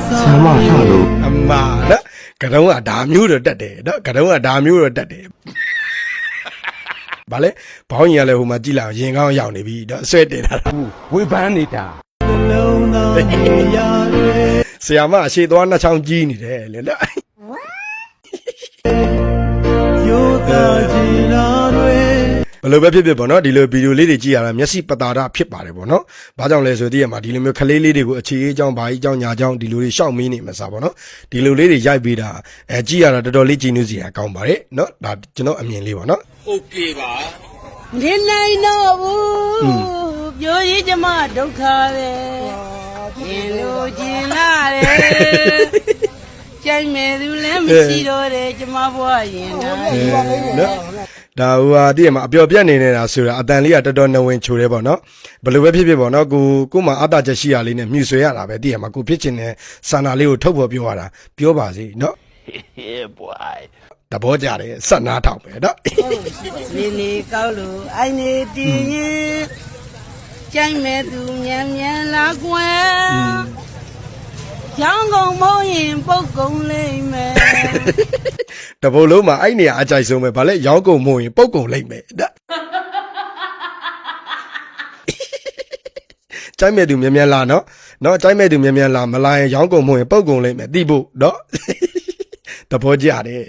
ဆရာမဟာလို့ အမနော်ကတုံးကဒါမျိုးတော့တက်တယ်နော်ကတုံးကဒါမျိုးတော့တက်တယ်ဗာလေဘောင်းကြီးကလည်းဟိုမှာကြည့်လိုက်ရင်ကောင်းရောက်နေပြီနော်အဆွဲတင်လာတာ ဝေဖန်နေတာ ဆရာမအရှိသွားနှစ်ချောင်းကြီးနေတယ်လေနော်ဘယ်လိုပဲဖြစ်ဖြစ်ပေါ့နော်ဒီလိုဗီဒီယိုလေးတွေကြည့်ရတာမျက်စိပတာဒဖြစ်ပါတယ်ပေါ့နော်ဘာကြောင့်လဲဆိုတည်းရမှာဒီလိုမျိုးခလေးလေးတွေကိုအခြေအကြောင်းဘာကြီးအကြောင်းညာအကြောင်းဒီလိုတွေရှောက်မင်းနေမှာစားပေါ့နော်ဒီလိုလေးတွေရိုက်ပေးတာကြည့်ရတာတော်တော်လေးကြည်နူးစရာကောင်းပါတယ်နော်ဒါကျွန်တော်အမြင်လေးပေါ့နော် โอเคပါ နေနိုင်တော့ဘူးပြောရေးကျမဒုက္ခပဲရှင်လို့ကျင်လာတယ်ကြိုက်မယ်သူလည်းမရှိတော့တယ်ကျမဘွားရင်နာ နော်ဒါဟိုဟာတည်းမှာအပျော်ပြက်နေနေတာဆိုတာအတန်လေးကတော်တော်နဝင်ချိုတယ်ပေါ့နော်ဘယ်လိုပဲဖြစ်ဖြစ်ပေါ့နော်ကိုမှအတာချက်ရှိရလေးနဲ့မြှူဆွဲရတာပဲတည်းမှာကိုဖြစ်ချင်တဲ့စာနာလေးကိုထုတ်ဖော်ပြောရတာပြောပါစေနော် yeah boy တဘောကြတယ်ဆက်နာထောင်ပဲနော် နေနေကောက်လို့အိုင်နေတည်ရင်ကြိုက်မယ်သူမြန်မြန်လာကွယ်ရောင်းကုန်မိုးရင်ပုတ်ကုန်လိမ့်မယ် တဘုံလုံးမှာအဲ့နေရာအကြိုက်ဆုံးပဲဗာလဲရောင်းကုန်မို့ရင်ပုတ်ကုန်လိမ့်မယ်နော်ကြိုက်မဲ့သူမြန်မြန်လာနော်ကြိုက်မဲ့သူမြန်မြန်လာမလာရင်ရောင်းကုန်မို့ရင်ပုတ်ကုန်လိမ့်မယ်သိဖို့နော်တဘောကြတယ်